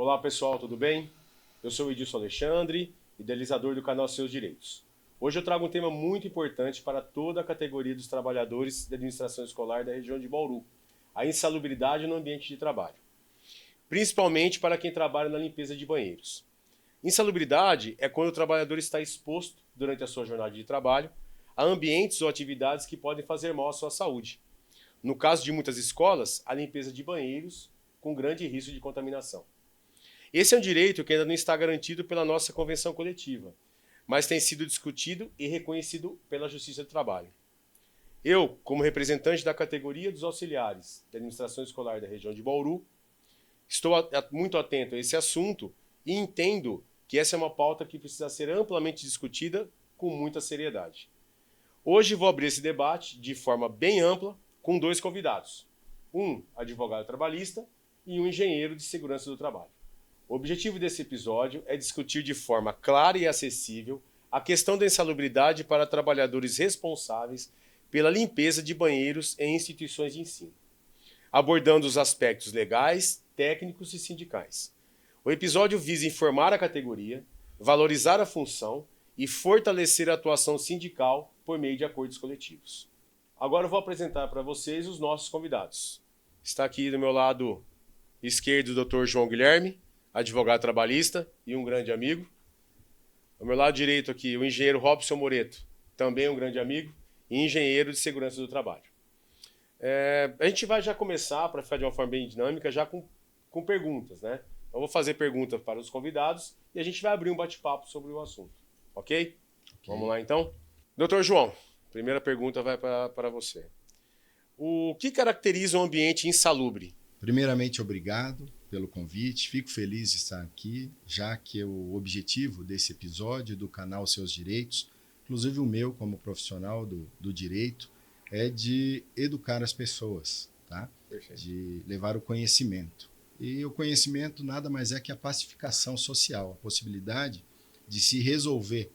Olá pessoal, tudo bem? Eu sou o Edilson Alexandre, idealizador do canal Seus Direitos. Hoje eu trago um tema muito importante para toda a categoria dos trabalhadores da administração escolar da região de Bauru, a insalubridade no ambiente de trabalho, principalmente para quem trabalha na limpeza de banheiros. Insalubridade é quando o trabalhador está exposto, durante a sua jornada de trabalho, a ambientes ou atividades que podem fazer mal à sua saúde. No caso de muitas escolas, a limpeza de banheiros com grande risco de contaminação. Esse é um direito que ainda não está garantido pela nossa convenção coletiva, mas tem sido discutido e reconhecido pela Justiça do Trabalho. Eu, como representante da categoria dos auxiliares da administração escolar da região de Bauru, estou muito atento a esse assunto e entendo que essa é uma pauta que precisa ser amplamente discutida com muita seriedade. Hoje vou abrir esse debate de forma bem ampla com dois convidados, um advogado trabalhista e um engenheiro de segurança do trabalho. O objetivo desse episódio é discutir de forma clara e acessível a questão da insalubridade para trabalhadores responsáveis pela limpeza de banheiros em instituições de ensino, abordando os aspectos legais, técnicos e sindicais. O episódio visa informar a categoria, valorizar a função e fortalecer a atuação sindical por meio de acordos coletivos. Agora eu vou apresentar para vocês os nossos convidados. Está aqui do meu lado esquerdo o Dr. João Guilherme, advogado trabalhista e um grande amigo. Ao meu lado direito aqui, o engenheiro Robson Moreto, também um grande amigo, e engenheiro de segurança do trabalho. A gente vai já começar, para ficar de uma forma bem dinâmica, já com perguntas, né? Eu vou fazer perguntas para os convidados e a gente vai abrir um bate-papo sobre o assunto. Ok? Vamos lá então? Dr. João, primeira pergunta vai para você. O que caracteriza um ambiente insalubre? Primeiramente, obrigado pelo convite. Fico feliz de estar aqui, já que o objetivo desse episódio do canal Seus Direitos, inclusive o meu como profissional do direito, é de educar as pessoas, tá? Perfeito. De levar o conhecimento. E o conhecimento nada mais é que a pacificação social, a possibilidade de se resolver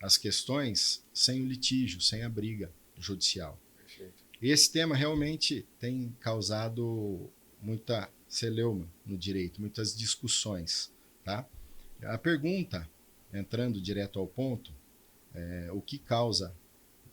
as questões sem o litígio, sem a briga judicial. Perfeito. Esse tema realmente tem causado muita celeuma no direito, muitas discussões, tá? A pergunta, entrando direto ao ponto, o que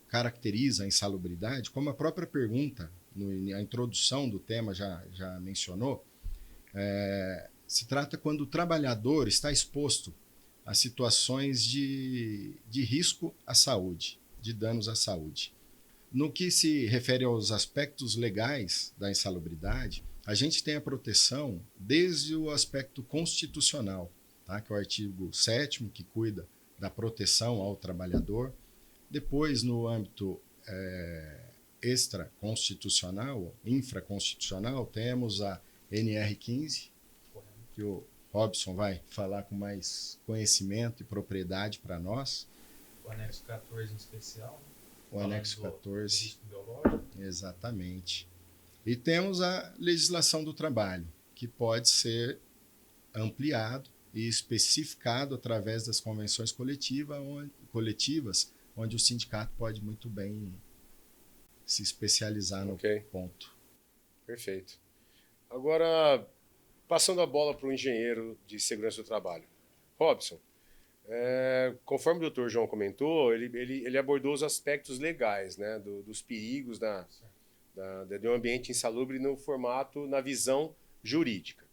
caracteriza a insalubridade, como a própria pergunta, a introdução do tema já mencionou, se trata quando o trabalhador está exposto a situações de risco à saúde, de danos à saúde. No que se refere aos aspectos legais da insalubridade, a gente tem a proteção desde o aspecto constitucional, tá? Que é o artigo 7º, que cuida da proteção ao trabalhador. Depois, no âmbito extraconstitucional, infraconstitucional, temos a NR15, que o Robson vai falar com mais conhecimento e propriedade para nós. O anexo 14 em especial. O anexo 14. Risco biológico. Exatamente. E temos a legislação do trabalho, que pode ser ampliado e especificado através das convenções coletivas, onde o sindicato pode muito bem se especializar no ponto. Perfeito. Agora, passando a bola para o engenheiro de segurança do trabalho. Robson, conforme o Dr. João comentou, ele abordou os aspectos legais, né, dos perigos de um ambiente insalubre na visão jurídica.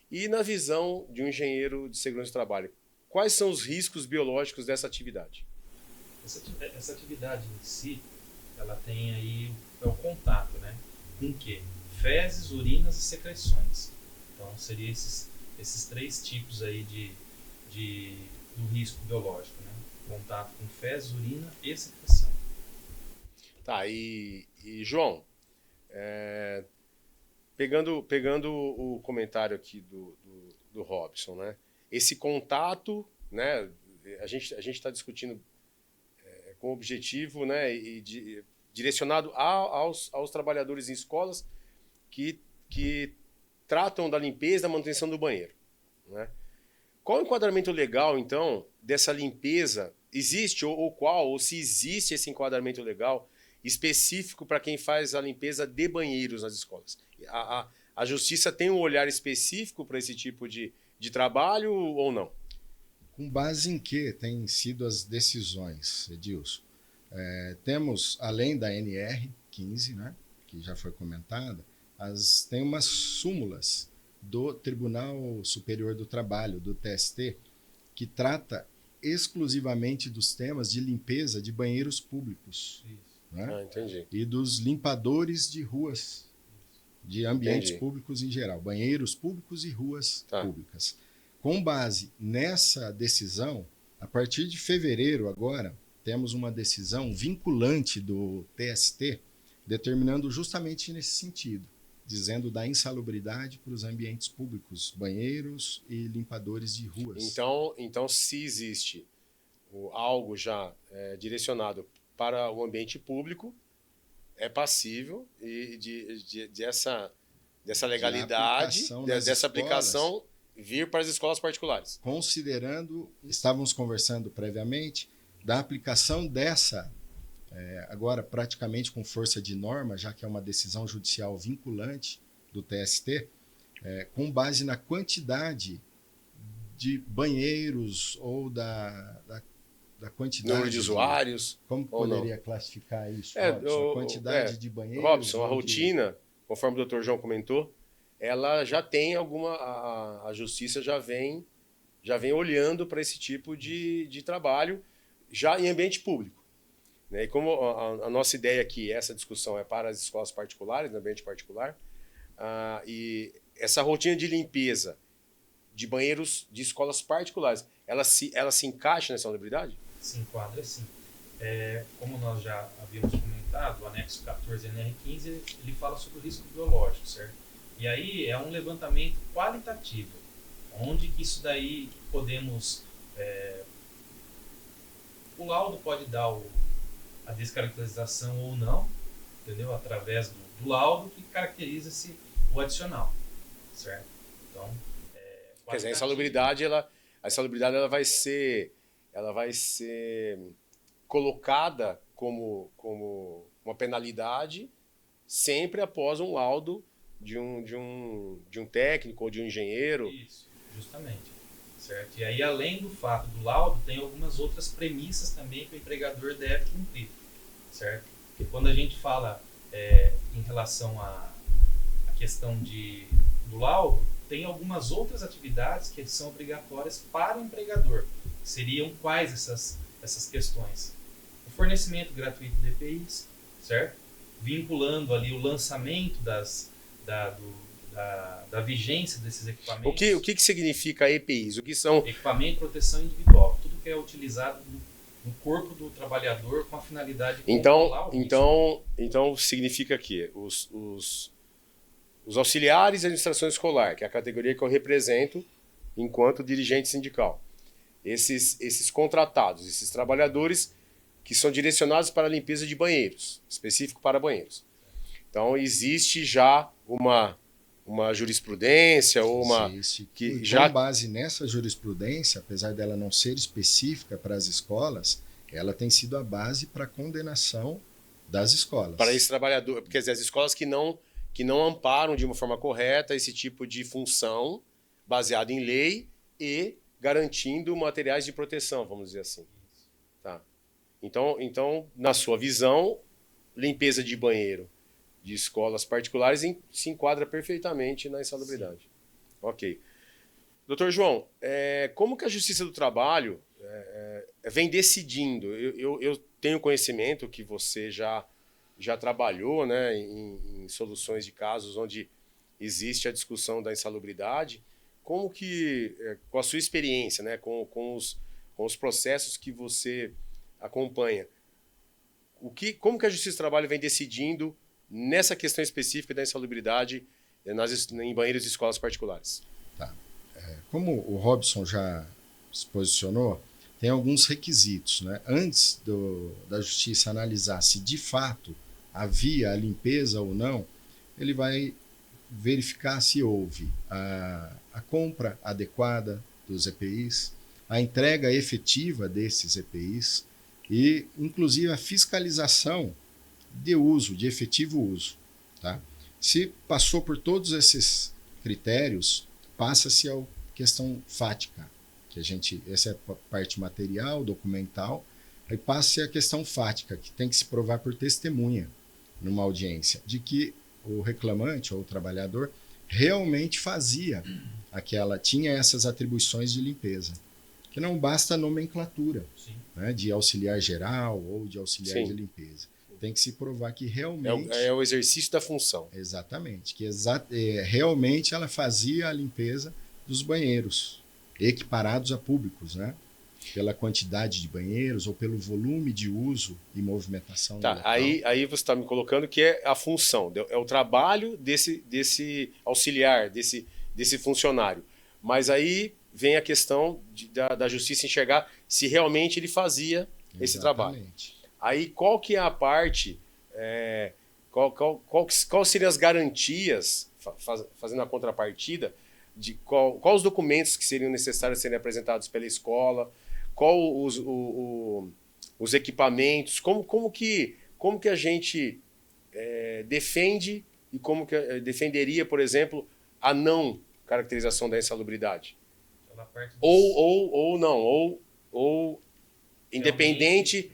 E na visão de um engenheiro de segurança do trabalho, quais são os riscos biológicos dessa atividade? Essa atividade em si, ela tem aí o contato, né? Com o quê? Fezes, urinas e secreções. Então, seriam esses três tipos aí do risco biológico, né? Contato com fezes, urina e secreção. Tá, e João, pegando o comentário aqui do Robson, né? Esse contato, né? A gente está discutindo com objetivo, né? E direcionado aos trabalhadores em escolas que tratam da limpeza e da manutenção do banheiro, né? Qual o enquadramento legal, então, dessa limpeza? Existe ou se existe esse enquadramento legal específico para quem faz a limpeza de banheiros nas escolas? A justiça tem um olhar específico para esse tipo de de trabalho ou não? Com base em que têm sido as decisões, Edilson? Temos, além da NR 15, né, que já foi comentada, tem umas súmulas do Tribunal Superior do Trabalho, do TST, que trata exclusivamente dos temas de limpeza de banheiros públicos. Né? Entendi. E dos limpadores de ruas, de ambientes Entendi. públicos em geral, banheiros públicos e ruas Tá. públicas. Com base nessa decisão, a partir de fevereiro agora, temos uma decisão vinculante do TST, determinando justamente nesse sentido, dizendo da insalubridade para os ambientes públicos, banheiros e limpadores de ruas. Então se existe algo já direcionado para o ambiente público, é passível dessa legalidade, dessa aplicação vir para as escolas particulares. Considerando, estávamos conversando previamente, da aplicação dessa, agora praticamente com força de norma, já que é uma decisão judicial vinculante do TST, com base na quantidade de banheiros ou da quantidade... Número de usuários. Como poderia classificar isso? Robson, a quantidade de banheiros... Robson, a rotina, conforme o Dr. João comentou, ela já tem a justiça já vem olhando para esse tipo de trabalho já em ambiente público. Né? E como a nossa ideia aqui, essa discussão é para as escolas particulares, no ambiente particular, e essa rotina de limpeza de banheiros de escolas particulares, ela se encaixa nessa salubridade? Se enquadra, sim. Como nós já havíamos comentado, o anexo 14 NR15, ele fala sobre o risco biológico, certo? E aí é um levantamento qualitativo, onde que isso daí podemos... o laudo pode dar a descaracterização ou não, entendeu? Através do laudo que caracteriza-se o adicional, certo? Então, quer dizer, a insalubridade ela vai ser colocada como uma penalidade sempre após um laudo de um técnico ou de um engenheiro. Isso, justamente. Certo? E aí, além do fato do laudo, tem algumas outras premissas também que o empregador deve cumprir, certo? Porque quando a gente fala em relação à questão do laudo, tem algumas outras atividades que são obrigatórias para o empregador. Seriam quais essas questões? O fornecimento gratuito de EPIs, certo? Vinculando ali o lançamento da vigência desses equipamentos. O que significa EPIs? O que são? Equipamento de proteção individual. Tudo que é utilizado no corpo do trabalhador com a finalidade de controlar o risco. Então significa que os auxiliares de administração escolar, que é a categoria que eu represento enquanto dirigente sindical, esses contratados, esses trabalhadores que são direcionados para a limpeza de banheiros, específico para banheiros. Então existe já uma jurisprudência ou Existe. que com base nessa jurisprudência, apesar dela não ser específica para as escolas, ela tem sido a base para a condenação das escolas. Para esse trabalhador, porque as escolas que não amparam de uma forma correta esse tipo de função baseada em lei e garantindo materiais de proteção, vamos dizer assim. Tá. Então, na sua visão, limpeza de banheiro de escolas particulares se enquadra perfeitamente na insalubridade. Sim. Ok. Doutor João, como que a Justiça do Trabalho vem decidindo? Eu tenho conhecimento que você já trabalhou, né, em soluções de casos onde existe a discussão da insalubridade. Como que, com a sua experiência, né, com os processos que você acompanha, como que a Justiça do Trabalho vem decidindo nessa questão específica da insalubridade em banheiros de escolas particulares? Tá. Como o Robson já se posicionou, tem alguns requisitos, né? Antes da Justiça analisar se de fato havia a limpeza ou não, ele vai verificar se houve a compra adequada dos EPIs, a entrega efetiva desses EPIs e, inclusive, a fiscalização de efetivo uso. Tá? Se passou por todos esses critérios, passa-se ao questão fática, essa é a parte material, documental, aí passa a questão fática, que tem que se provar por testemunha numa audiência, de que o reclamante ou o trabalhador realmente tinha essas atribuições de limpeza, que não basta a nomenclatura, né, de auxiliar geral ou de auxiliar de limpeza. Tem que se provar que realmente... É o exercício da função. Exatamente. Que realmente ela fazia a limpeza dos banheiros, equiparados a públicos, né? Pela quantidade de banheiros ou pelo volume de uso e movimentação. Tá, aí você está me colocando que é a função, é o trabalho desse auxiliar, desse funcionário. Mas aí vem a questão da justiça enxergar se realmente ele fazia esse trabalho. Aí qual que é a parte, qual seriam as garantias, fazendo a contrapartida, de qual os documentos que seriam necessários serem apresentados pela escola, qual os equipamentos, como que a gente defende e como que defenderia, por exemplo, a não caracterização da insalubridade? Ou independente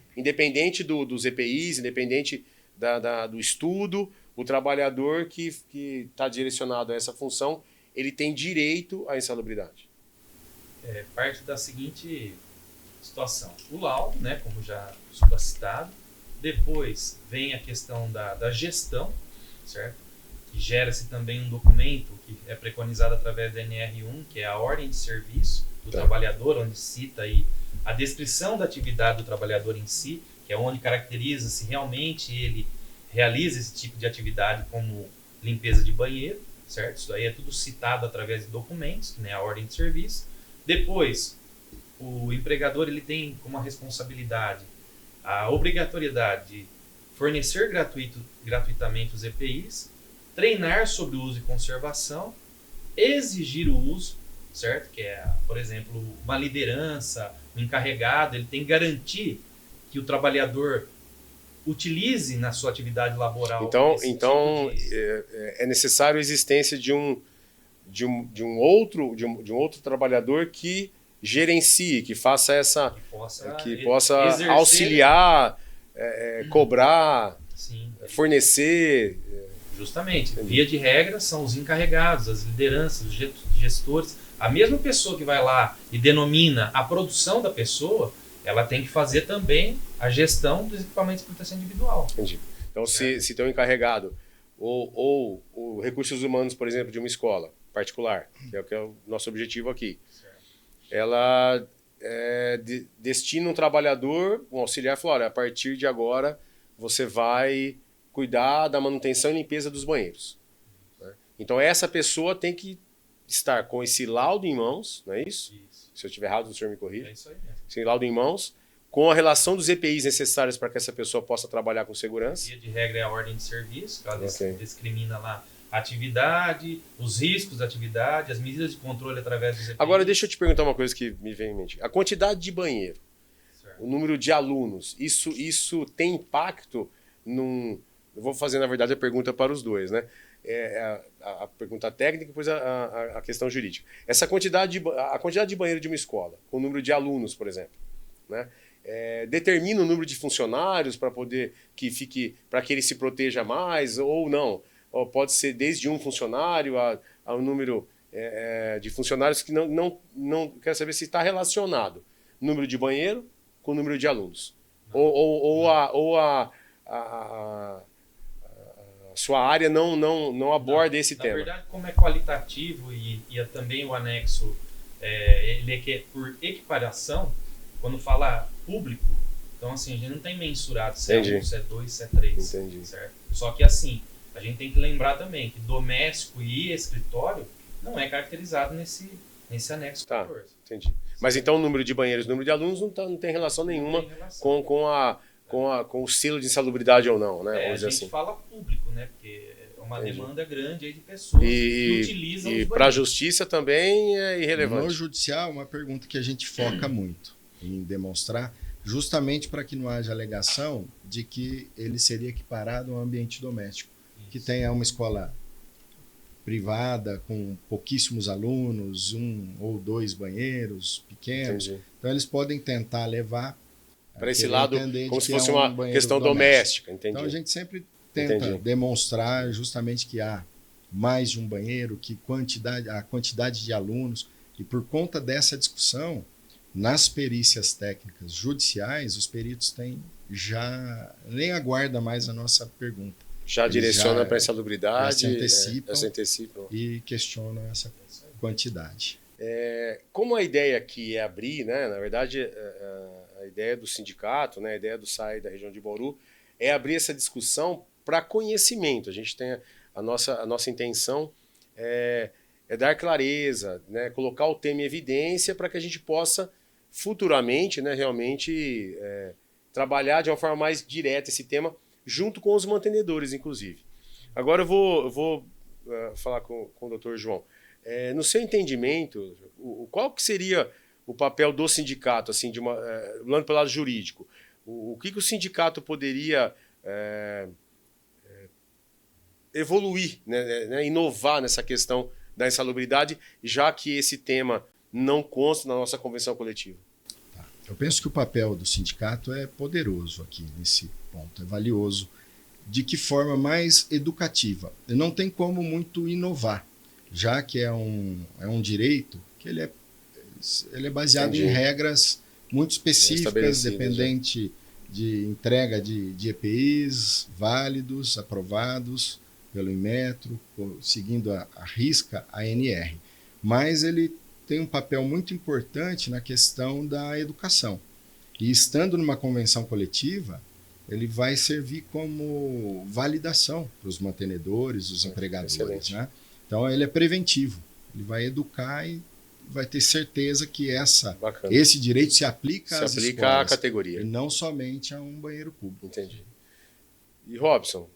dos EPIs, independente do estudo, o trabalhador que está direcionado a essa função, ele tem direito à insalubridade. Parte da seguinte situação. O laudo, né, como já foi citado, depois vem a questão da gestão, certo? Que gera-se também um documento que é preconizado através da NR1, que é a ordem de serviço do trabalhador, onde cita aí a descrição da atividade do trabalhador em si, que é onde caracteriza se realmente ele realiza esse tipo de atividade como limpeza de banheiro, certo? Isso aí é tudo citado através de documentos, né, a ordem de serviço. Depois, o empregador ele tem como responsabilidade a obrigatoriedade de fornecer gratuitamente os EPIs, treinar sobre o uso e conservação, exigir o uso, certo? Que é, por exemplo, uma liderança, um encarregado, ele tem que garantir que o trabalhador utilize na sua atividade laboral. Então é necessário a existência de um outro trabalhador que gerencie, que faça que possa exercer, auxiliar, cobrar, fornecer. Justamente. Via de regra são os encarregados, as lideranças, os gestores. A mesma pessoa que vai lá e denomina a produção da pessoa, ela tem que fazer também a gestão dos equipamentos de proteção individual. Entendi. Então, se tem um encarregado ou recursos humanos, por exemplo, de uma escola particular, que é o nosso objetivo aqui, ela destina um trabalhador, um auxiliar, fala, olha, a partir de agora você vai cuidar da manutenção e limpeza dos banheiros. Né? Então, essa pessoa tem que estar com esse laudo em mãos, não é isso? Se eu estiver errado, o senhor me corrige. É isso aí mesmo. Esse laudo em mãos, com a relação dos EPIs necessários para que essa pessoa possa trabalhar com segurança. Via de regra é a ordem de serviço, que ela discrimina lá a atividade, os riscos da atividade, as medidas de controle através dos EPIs. Agora, deixa eu te perguntar uma coisa que me vem em mente. A quantidade de banheiro, o número de alunos, isso tem impacto num... Eu vou fazer, na verdade, a pergunta para os dois, né? A pergunta técnica e depois a questão jurídica. A quantidade de banheiro de uma escola, com o número de alunos, por exemplo, né? Determina o número de funcionários para que ele se proteja mais ou não. Ou pode ser desde um funcionário ao número de funcionários que não quero saber se está relacionado número de banheiro com o número de alunos. Ou a sua área não aborda esse tema. Na verdade, como é qualitativo e também o anexo ele é por equiparação, quando fala público, então assim, a gente não tem mensurado se é 1, se é 2, se é 3. Entendi. Certo? Só que assim, a gente tem que lembrar também que doméstico e escritório não é caracterizado nesse anexo 14. Entendi. Mas então o número de banheiros, o número de alunos não tem relação nenhuma com o selo de insalubridade ou não, né? A gente fala público, né? Porque é uma demanda grande aí de pessoas que utilizam os banheiros. E para a justiça também é irrelevante. No judicial, uma pergunta que a gente foca muito em demonstrar, justamente para que não haja alegação de que ele seria equiparado ao ambiente doméstico, que tenha uma escola privada com pouquíssimos alunos, 1 ou 2 banheiros pequenos. Entendi. Então eles podem tentar levar Para esse lado, entender como de se que fosse é um uma banheiro questão doméstico. doméstica. Entendi. Então a gente sempre tenta Entendi. demonstrar justamente que há mais de um banheiro, que a quantidade de alunos, e por conta dessa discussão, nas perícias técnicas judiciais, os peritos têm nem aguarda mais a nossa pergunta. Já Eles direciona para a insalubridade, já se antecipam. e questionam essa quantidade. Como a ideia aqui é abrir, né, na verdade, a ideia do sindicato, né, a ideia do SAI da região de Bauru, é abrir essa discussão para conhecimento. A gente tem a nossa intenção é dar clareza, né, colocar o tema em evidência para que a gente possa futuramente, né, realmente trabalhar de uma forma mais direta esse tema, junto com os mantenedores, inclusive. Agora eu vou falar com o Dr. João. No seu entendimento, qual que seria o papel do sindicato, assim, olhando pelo lado jurídico? O que o sindicato poderia evoluir, né, inovar nessa questão da insalubridade, já que esse tema não consta na nossa convenção coletiva? Eu penso que o papel do sindicato é poderoso aqui nesse ponto, é valioso. De que forma mais educativa? Não tem como muito inovar, já que é um direito que ele é baseado Entendi. em regras muito específicas, dependente de entrega de EPIs válidos, aprovados pelo Inmetro, seguindo a risca ANR. Mas ele tem um papel muito importante na questão da educação. E estando numa convenção coletiva, ele vai servir como validação para os mantenedores, os empregadores. Né? Então, ele é preventivo. Ele vai educar e vai ter certeza que esse direito se aplica às escolas, à categoria. E não somente a um banheiro público. Entendi. E, Robson,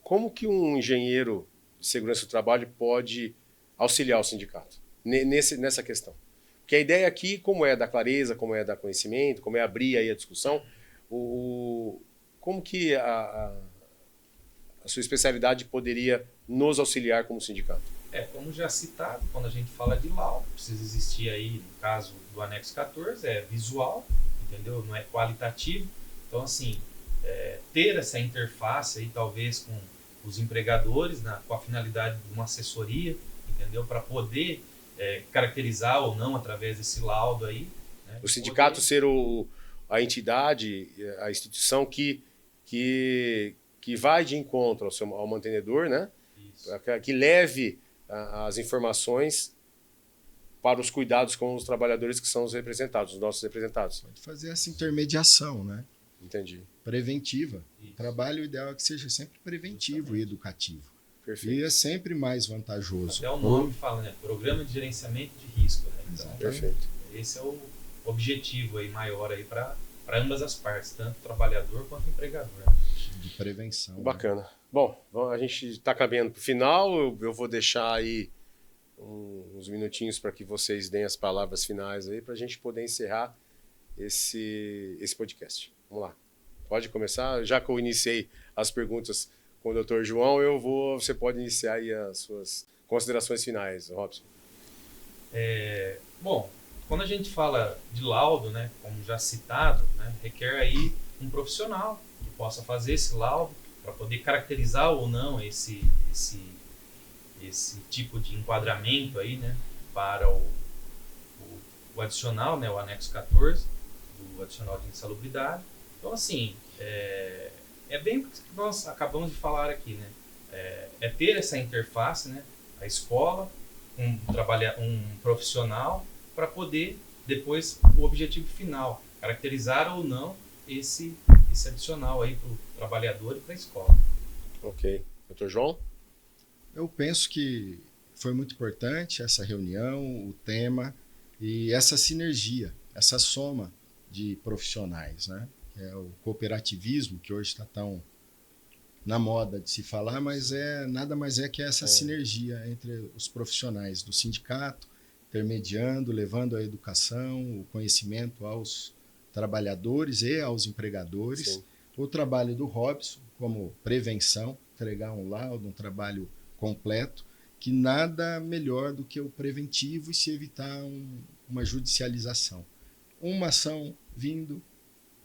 como que um engenheiro de segurança do trabalho pode auxiliar o sindicato nessa questão? Porque a ideia aqui, como é da clareza, como é da conhecimento, como é abrir aí a discussão, como que a sua especialidade poderia nos auxiliar como sindicato? Como já citado, quando a gente fala de laudo, precisa existir aí, no caso do anexo 14, visual, entendeu? Não é qualitativo. Então, assim, ter essa interface aí, talvez com os empregadores, com a finalidade de uma assessoria, entendeu? Para poder caracterizar ou não através desse laudo aí. Né? O sindicato ser a entidade, a instituição que vai de encontro ao mantenedor, né? Isso. Que leve as informações para os cuidados com os trabalhadores que são os representados, os nossos representados. Pode fazer essa intermediação, né? Entendi. Preventiva. Isso. O trabalho ideal é que seja sempre preventivo e educativo. Perfeito. E é sempre mais vantajoso. Até o nome fala, né? Programa de gerenciamento de risco. Né? Então, perfeito. Esse é o objetivo aí maior aí para ambas as partes, tanto o trabalhador quanto o empregador. De prevenção. Bacana. Né? Bom, a gente está caminhando para o final. Eu vou deixar aí uns minutinhos para que vocês deem as palavras finais aí para a gente poder encerrar esse podcast. Vamos lá. Pode começar? Já que eu iniciei as perguntas com o Dr. João, você pode iniciar aí as suas considerações finais, Robson. Bom, quando a gente fala de laudo, né, como já citado, né, requer aí um profissional que possa fazer esse laudo para poder caracterizar ou não esse tipo de enquadramento aí, né, para o adicional, né, o anexo 14 do adicional de insalubridade. Então, assim, é bem o que nós acabamos de falar aqui, né? Ter essa interface, né? A escola, um profissional, para poder, depois, o objetivo final, caracterizar ou não esse adicional aí para o trabalhador e para a escola. Ok. Dr. João? Eu penso que foi muito importante essa reunião, o tema e essa sinergia, essa soma de profissionais, né? O cooperativismo, que hoje está tão na moda de se falar, mas nada mais que essa sinergia entre os profissionais do sindicato, intermediando, levando a educação, o conhecimento aos trabalhadores e aos empregadores. Sim. O trabalho do Robson como prevenção, entregar um laudo, um trabalho completo, que nada melhor do que o preventivo e se evitar uma judicialização. Uma ação vindo,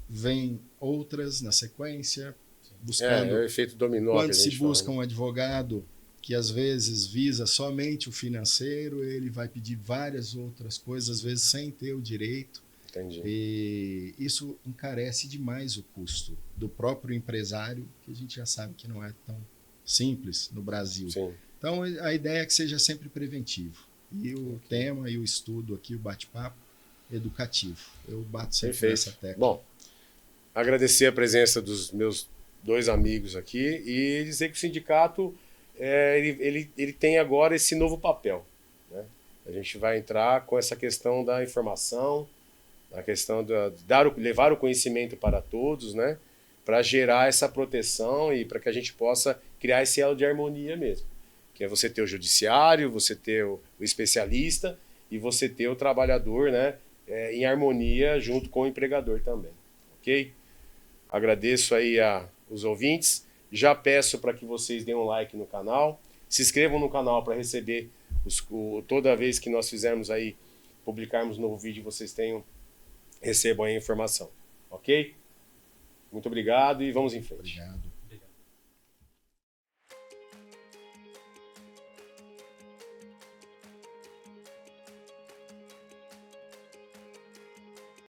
vem outras na sequência, buscando. É o efeito dominó. Quando que a se gente busca fala, né? um advogado que às vezes visa somente o financeiro, ele vai pedir várias outras coisas, às vezes sem ter o direito. Entendi. E isso encarece demais o custo do próprio empresário, que a gente já sabe que não é tão simples no Brasil. Sim. Então, a ideia é que seja sempre preventivo. E o tema e o estudo aqui, o bate-papo, educativo. Eu bato sempre Perfeito. nessa tecla. Bom, agradecer a presença dos meus 2 amigos aqui e dizer que o sindicato ele tem agora esse novo papel, né? A gente vai entrar com essa questão da informação, a questão de levar o conhecimento para todos, né? Para gerar essa proteção e para que a gente possa criar esse elo de harmonia mesmo. Que é você ter o judiciário, você ter o especialista e você ter o trabalhador, né? Em harmonia junto com o empregador também, ok? Agradeço aí os ouvintes. Já peço para que vocês deem um like no canal, se inscrevam no canal para receber toda vez que nós fizermos aí, publicarmos um novo vídeo, vocês recebam aí a informação, ok? Muito obrigado e vamos em frente. Obrigado.